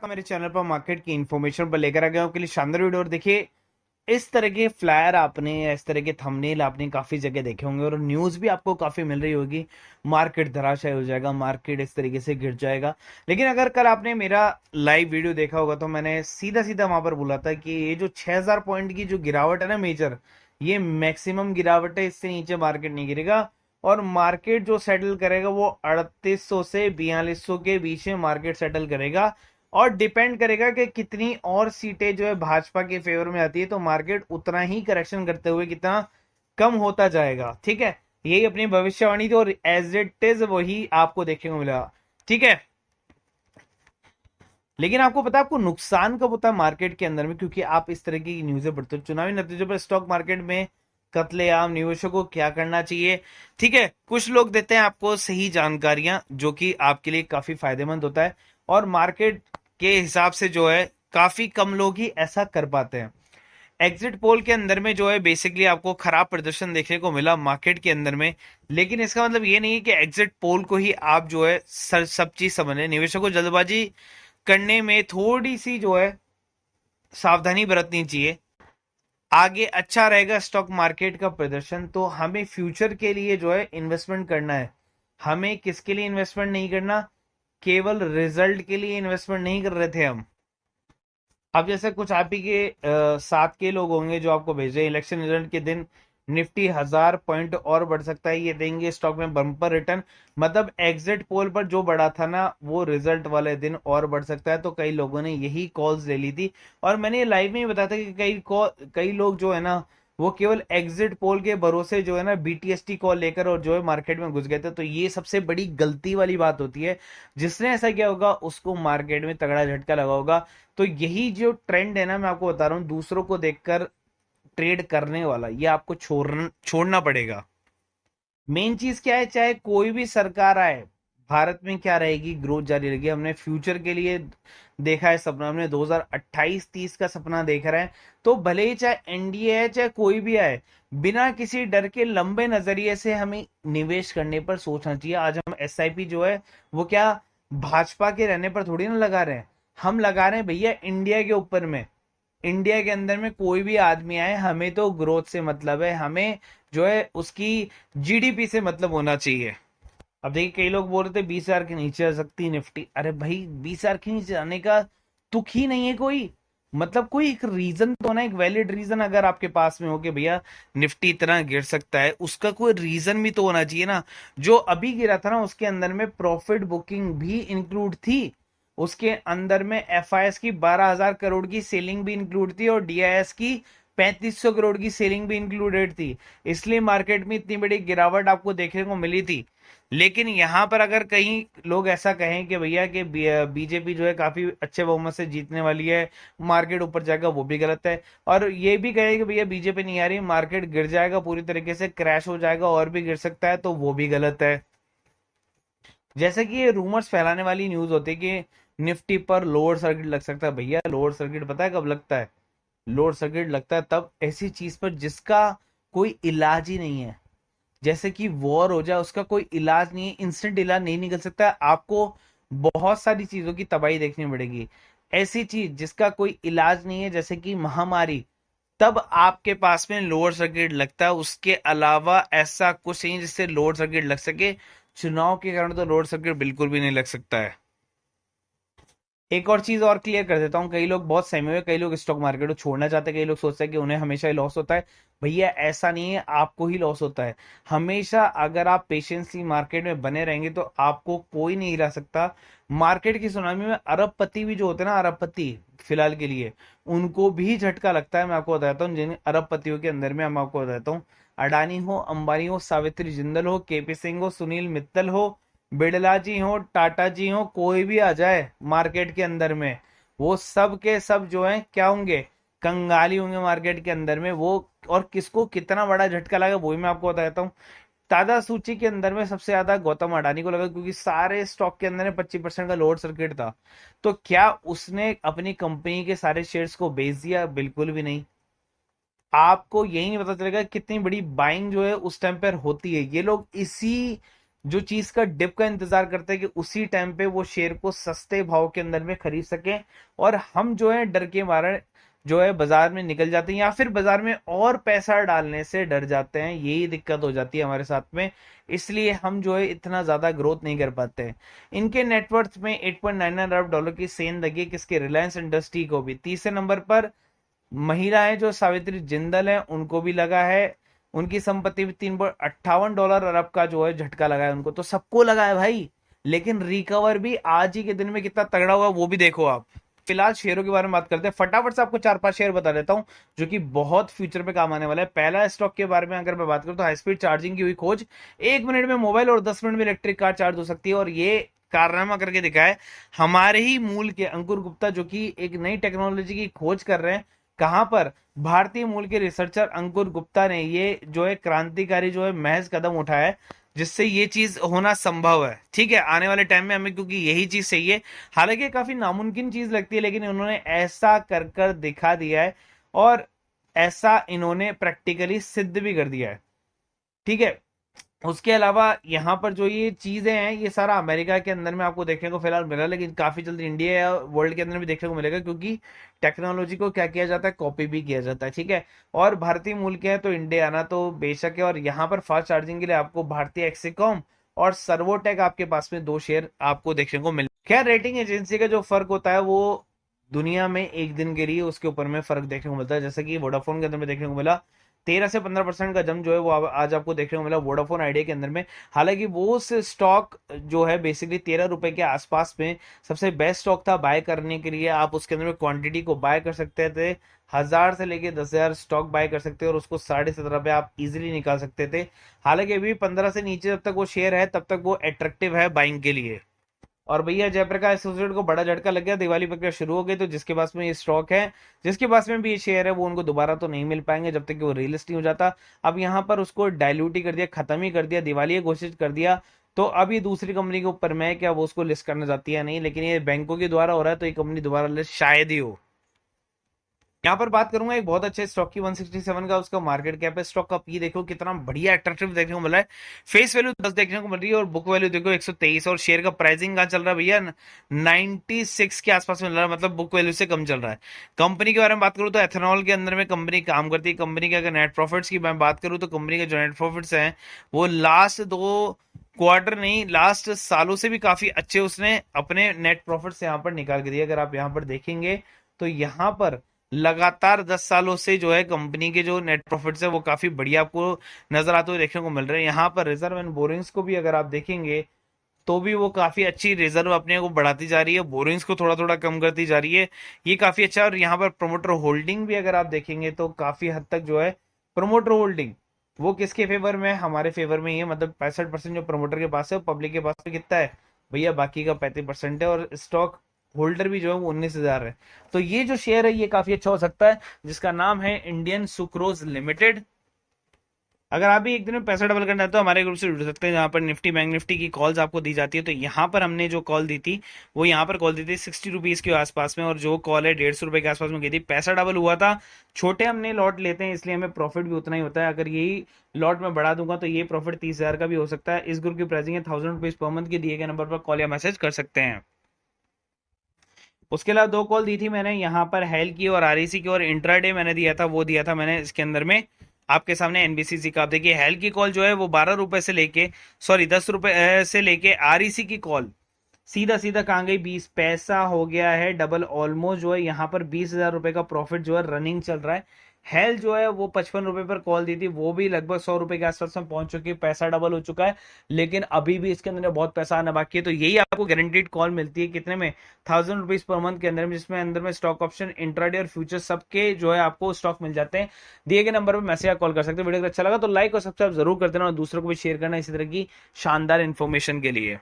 मेरे चैनल पर मार्केट की इन्फॉर्मेशन पर लेकर आ गया हूँ आपके लिए शानदार वीडियो। और देखिए, इस तरह के फ्लायर आपने या इस तरह के थंबनेल आपने काफी जगह देखे होंगे और न्यूज भी आपको काफी मिल रही होगी। मार्केट धराशायी हो जाएगा, मार्केट इस तरीके से गिर जाएगा। लेकिन अगर कल आपने मेरा लाइव वीडियो देखा होगा तो मैंने सीधा सीधा वहां पर बोला था कि ये जो 6000 पॉइंट की जो गिरावट है ना मेजर, ये मैक्सिमम गिरावट है, इससे नीचे मार्केट नहीं गिरेगा। और मार्केट जो सेटल करेगा वो 3800 से 4200 के बीच में मार्केट सेटल करेगा। और डिपेंड करेगा कि कितनी और सीटें जो है भाजपा के फेवर में आती है, तो मार्केट उतना ही करेक्शन करते हुए कितना कम होता जाएगा। ठीक है, यही अपनी भविष्यवाणी थी और एज इट इज वही आपको देखने को मिला। ठीक है, लेकिन आपको पता है आपको नुकसान कब होता है मार्केट के अंदर में, क्योंकि आप इस तरह की न्यूज़ें पढ़ते हो। चुनावी नतीजों पर स्टॉक मार्केट में कत्लेआम, निवेशकों को क्या करना चाहिए। ठीक है, कुछ लोग देते हैं आपको सही जानकारियां जो कि आपके लिए काफी फायदेमंद होता है, और मार्केट के हिसाब से जो है काफी कम लोग ही ऐसा कर पाते हैं। एग्जिट पोल के अंदर में जो है बेसिकली आपको खराब प्रदर्शन देखने को मिला मार्केट के अंदर में। लेकिन इसका मतलब ये नहीं है कि एग्जिट पोल को ही आप जो है सब चीज समझ लें। निवेशकों को जल्दबाजी करने में थोड़ी सी जो है सावधानी बरतनी चाहिए। आगे अच्छा रहेगा स्टॉक मार्केट का प्रदर्शन, तो हमें फ्यूचर के लिए जो है इन्वेस्टमेंट करना है। हमें किसके लिए इन्वेस्टमेंट नहीं करना, केवल रिजल्ट के लिए इन्वेस्टमेंट नहीं कर रहे थे हम। अब जैसे कुछ आप ही के साथ के लोग होंगे जो आपको भेज रहे हैं इलेक्शन रिजल्ट के दिन निफ्टी 1000 पॉइंट और बढ़ सकता है, ये देंगे स्टॉक में बम्पर रिटर्न। मतलब एग्जिट पोल पर जो बढ़ा था ना वो रिजल्ट वाले दिन और बढ़ सकता है। तो कई लोगों ने यही कॉल्स ले ली थी, और मैंने ये लाइव में ही बताया था कि कई लोग जो है ना वो केवल एग्जिट पोल के भरोसे जो है ना बीटीएसटी कॉल लेकर और जो है मार्केट में घुस गए थे। तो ये सबसे बड़ी गलती वाली बात होती है। जिसने ऐसा किया होगा उसको मार्केट में तगड़ा झटका लगा होगा। तो यही जो ट्रेंड है ना, मैं आपको बता रहा हूं, दूसरों को देखकर ट्रेड करने वाला, ये आपको छोड़ना पड़ेगा। मेन चीज क्या है, चाहे कोई भी सरकार आए, भारत में क्या रहेगी, ग्रोथ जारी रहेगी। हमने फ्यूचर के लिए देखा है सपना, हमने 2028-30 का सपना देख रहे हैं। तो भले ही चाहे एनडीए है चाहे कोई भी आए, बिना किसी डर के लंबे नजरिए से हमें निवेश करने पर सोचना चाहिए। आज हम एसआईपी जो है वो क्या भाजपा के रहने पर थोड़ी ना लगा रहे हैं, हम लगा रहे हैं भैया इंडिया के ऊपर में। इंडिया के अंदर में कोई भी आदमी आए, हमें तो ग्रोथ से मतलब है, हमें जो है उसकी जीडीपी से मतलब होना चाहिए। अब देखिए, कई लोग बोल रहे थे 20,000 के नीचे आ सकती है निफ्टी। अरे भाई, 20,000 के नीचे आने का तुक ही नहीं है कोई। मतलब कोई एक रीजन तो ना, एक वैलिड रीजन अगर आपके पास में हो कि भैया निफ्टी इतना गिर सकता है, उसका कोई रीजन भी तो होना चाहिए ना। जो अभी गिरा था ना उसके अंदर में प्रॉफिट बुकिंग भी इंक्लूड थी, उसके अंदर में एफआईएस की 12,000 करोड़ की सेलिंग भी इंक्लूड थी और डीआईएस की 3500 करोड़ की सेलिंग भी इंक्लूडेड थी। इसलिए मार्केट में इतनी बड़ी गिरावट आपको देखने को मिली थी। लेकिन यहां पर अगर कहीं लोग ऐसा कहें कि भैया कि बीजेपी जो है काफी अच्छे बहुमत से जीतने वाली है, मार्केट ऊपर जाएगा, वो भी गलत है। और ये भी कहे कि भैया बीजेपी नहीं आ रही, मार्केट गिर जाएगा, पूरी तरीके से क्रैश हो जाएगा और भी गिर सकता है, तो वो भी गलत है। जैसे कि ये रूमर्स फैलाने वाली न्यूज होती है कि निफ्टी पर लोअर सर्किट लग सकता है। भैया लोअर सर्किट पता है कब लगता है? लोअर सर्किट लगता है तब ऐसी चीज पर जिसका कोई इलाज ही नहीं है। जैसे कि वॉर हो जाए, उसका कोई इलाज नहीं है, इंस्टेंट इलाज नहीं निकल सकता है, आपको बहुत सारी चीजों की तबाही देखनी पड़ेगी। ऐसी चीज जिसका कोई इलाज नहीं है जैसे कि महामारी, तब आपके पास में लोअर सर्किट लगता है। उसके अलावा ऐसा कुछ नहीं जिससे लोअर सर्किट लग सके। चुनाव के कारण तो लोअर सर्किट बिल्कुल भी नहीं लग सकता है। एक और चीज और क्लियर कर देता हूँ, कई लोग बहुत सहमे हुए, कई लोग स्टॉक मार्केट को छोड़ना चाहते हैं, कई लोग सोचते हैं कि उन्हें हमेशा ही लॉस होता है। भैया ऐसा नहीं है, आपको ही लॉस होता है हमेशा। अगर आप पेशेंसली मार्केट में बने रहेंगे तो आपको कोई नहीं हिला सकता। मार्केट की सुनामी में अरबपति भी जो होते हैं ना, अरबपति फिलहाल के लिए उनको भी झटका लगता है। मैं आपको बताता हूँ जिन अरबपतियों के अंदर में, मैं आपको बताता हूँ, अडानी हो, अंबानी हो, सावित्री जिंदल हो, केपी सिंह हो, सुनील मित्तल हो, बिड़ला जी हो, टाटा जी हो, कोई भी आ जाए मार्केट के अंदर में, वो सब के सब जो है क्या होंगे, कंगाली होंगे मार्केट के अंदर में वो। और किसको कितना बड़ा झटका लगा वो भी मैं आपको बताता हूँ। ताजा सूची के अंदर में सबसे ज्यादा गौतम अडानी को लगा, क्योंकि सारे स्टॉक के अंदर में 25% का लोअर सर्किट था। तो क्या उसने अपनी कंपनी के सारे शेयर्स को बेच दिया? बिल्कुल भी नहीं। आपको यही नहीं पता चलेगा कितनी बड़ी बाइंग जो है उस टाइम पर होती है। ये लोग इसी जो चीज का डिप का इंतजार करते हैं कि उसी टाइम पे वो शेयर को सस्ते भाव के अंदर में खरीद सकें, और हम जो है डर के मारे जो है बाजार में निकल जाते हैं, या फिर बाजार में और पैसा डालने से डर जाते हैं। यही दिक्कत हो जाती है हमारे साथ में, इसलिए हम जो है इतना ज्यादा ग्रोथ नहीं कर पाते हैं। इनके नेटवर्थ में 8.99 अरब डॉलर की सेंध लगी किसके, रिलायंस इंडस्ट्री को भी। तीसरे नंबर पर महिलाएं जो सावित्री जिंदल है उनको भी लगा है, उनकी संपत्ति भी $3.58 अरब का जो है झटका लगा है उनको, तो सबको लगा है भाई। लेकिन रिकवर भी आज ही के दिन में कितना तगड़ा हुआ वो भी देखो आप। फिलहाल शेयरों के बारे में बात करते हैं, फटाफट से आपको 4-5 शेयर बता देता हूं जो कि बहुत फ्यूचर पे काम आने वाला है। पहला स्टॉक के बारे में अगर मैं बात करूं तो हाई स्पीड चार्जिंग की हुई खोज, 1 मिनट में मोबाइल और 10 मिनट में इलेक्ट्रिक कार चार्ज हो सकती है, और ये कारनामा करके दिखाए हमारे ही मूल के अंकुर गुप्ता, जो कि एक नई टेक्नोलॉजी की खोज कर रहे हैं। कहां पर, भारतीय मूल के रिसर्चर अंकुर गुप्ता ने ये जो है क्रांतिकारी जो है महज कदम उठाया है, जिससे ये चीज होना संभव है। ठीक है, आने वाले टाइम में हमें क्योंकि यही चीज चाहिए। हालांकि काफी नामुमकिन चीज लगती है, लेकिन उन्होंने ऐसा कर कर दिखा दिया है, और ऐसा इन्होंने प्रैक्टिकली सिद्ध भी कर दिया है। ठीक है, उसके अलावा यहाँ पर जो ये चीजें हैं ये सारा अमेरिका के अंदर में आपको देखने को फिलहाल मिला, लेकिन काफी जल्दी इंडिया या वर्ल्ड के अंदर भी देखने को मिलेगा, क्योंकि टेक्नोलॉजी को क्या किया जाता है, कॉपी भी किया जाता है। ठीक है, और भारतीय मूल के हैं तो इंडिया आना तो बेशक है, और यहाँ पर फास्ट चार्जिंग के लिए आपको भारतीय एक्सिकॉम और सर्वोटेक आपके पास में 2 शेयर आपको देखने को मिले। खैर, रेटिंग एजेंसी का जो फर्क होता है वो दुनिया में एक दिन के लिए उसके ऊपर में फर्क देखने को मिलता है, जैसे कि वोडाफोन के अंदर में देखने को मिला 13 से 15% का जम जो है वो आज आपको देखने को मिला वोडाफोन आइडिया के अंदर में। हालांकि वो स्टॉक जो है बेसिकली 13 रुपए के आसपास में सबसे बेस्ट स्टॉक था बाय करने के लिए। आप उसके अंदर में क्वांटिटी को बाय कर सकते थे, 1000 से लेके 10,000 स्टॉक बाय कर सकते हैं, और उसको 17.5 पे आप इजीली निकाल सकते थे। हालांकि अभी 15 से नीचे जब तक वो शेयर है तब तक वो अट्रैक्टिव है बाइंग के लिए। और भैया जयप्रकाश एसोसिएट को बड़ा झटका लग गया, दिवाली प्रक्रिया शुरू हो गई, तो जिसके पास में ये स्टॉक है, जिसके पास में भी ये शेयर है, वो उनको दोबारा तो नहीं मिल पाएंगे जब तक कि वो रीलिस्ट नहीं हो जाता। अब यहाँ पर उसको डायल्यूट ही कर दिया, खत्म ही कर दिया, दिवाली घोषित कर दिया। तो अब ये दूसरी कंपनी के ऊपर में क्या वो उसको लिस्ट करना चाहती है नहीं, लेकिन ये बैंकों के द्वारा हो रहा है, तो ये कंपनी दोबारा लिस्ट शायद ही हो। यहाँ पर बात करूंगा एक बहुत अच्छे स्टॉक की, 167 का उसका मार्केट कैप है। स्टॉक का पी देखो कितना बढ़िया अट्रैक्टिव देखने को मिला है, फेस वैल्यू 10 देखने को मिल रही है, और बुक वैल्यू देखो 123, और शेयर का प्राइसिंग कहाँ चल रहा है भैया, 96 के आसपास मिल रहा है, मतलब बुक वैल्यू से कम चल रहा है। कंपनी के बारे में बात करूँ तो एथेनॉल के अंदर में कंपनी काम करती है। कंपनी के अगर नेट प्रॉफिट्स की मैं बात करूँ तो कंपनी के जो नेट प्रॉफिट्स हैं वो लास्ट 2 क्वार्टर नहीं, लास्ट सालों से भी काफी अच्छे उसने अपने नेट प्रॉफिट्स यहाँ पर निकाल के दिए। अगर आप यहाँ पर देखेंगे तो यहाँ पर लगातार 10 सालों से जो है कंपनी के जो नेट प्रॉफिट्स है वो काफी बढ़िया आपको नजर आते हुए देखने को मिल रहे हैं। यहाँ पर रिजर्व एंड बोरिंग्स को भी अगर आप देखेंगे तो भी वो काफी अच्छी रिजर्व अपने को बढ़ाती जा रही है, बोरिंग्स को थोड़ा थोड़ा कम करती जा रही है, ये काफी अच्छा है। और यहाँ पर प्रोमोटर होल्डिंग भी अगर आप देखेंगे तो काफी हद तक जो है प्रोमोटर होल्डिंग वो किसके फेवर में है, हमारे फेवर में ही है। मतलब 65% जो प्रोमोटर के पास है, पब्लिक के पास में कितना है भैया, बाकी का 35% है, और स्टॉक होल्डर भी जो है वो 19,000 है। तो ये जो शेयर है ये काफी अच्छा हो सकता है, जिसका नाम है इंडियन सुक्रोज लिमिटेड। अगर आप भी एक दिन में पैसा डबल करना है तो हमारे ग्रुप से जुड़ सकते हैं, जहाँ पर निफ्टी बैंक निफ्टी की कॉल्स आपको दी जाती है। तो यहाँ पर हमने जो कॉल दी थी वो यहाँ पर कॉल दी थी 60 रुपीज के आसपास में, और जो कॉल है 150 रुपए के आसपास में की थी। पैसा डबल हुआ था, छोटे हमने लॉट लेते हैं इसलिए हमें प्रॉफिट भी उतना ही होता है। अगर यही लॉट में बढ़ा दूंगा तो ये प्रॉफिट 30,000 का भी हो सकता है। इस ग्रुप की प्राइसिंग है 1000 रुपीज पर मंथ, के दिए गए नंबर पर कॉल या मैसेज कर सकते हैं। उसके अलावा 2 कॉल दी थी मैंने यहाँ पर हेल की और आरईसी की, और इंट्राडे मैंने दिया था, वो दिया था मैंने इसके अंदर में आपके सामने एनबीसीसी का। आप देखिए हेल की कॉल जो है वो 12 रुपए से लेके 10 रुपए से लेके आरईसी की कॉल सीधा सीधा कहाँ गई, 20 पैसा हो गया है डबल। ऑलमोस्ट जो है यहाँ पर 20,000 रुपए का प्रॉफिट जो है रनिंग चल रहा है। हेल जो है वो 55 रुपए पर कॉल दी थी, वो भी लगभग 100 रुपए के आसपास में पहुंच चुकी है, पैसा डबल हो चुका है। लेकिन अभी भी इसके अंदर बहुत पैसा आना बाकी है। तो यही आपको गारंटीड कॉल मिलती है कितने में, 1000 रुपीज पर मंथ के अंदर में, जिसमें अंदर में स्टॉक ऑप्शन इंट्राडे और फ्यूचर सबके जो है आपको स्टॉक मिल जाते हैं। दिए गए नंबर पर मैसेज या कॉल कर सकते हैं। वीडियो अगर अच्छा लगा तो लाइक और सब्सक्राइब जरूर कर देना, और दूसरों को भी शेयर करना इसी तरह की शानदार इन्फॉर्मेशन के लिए।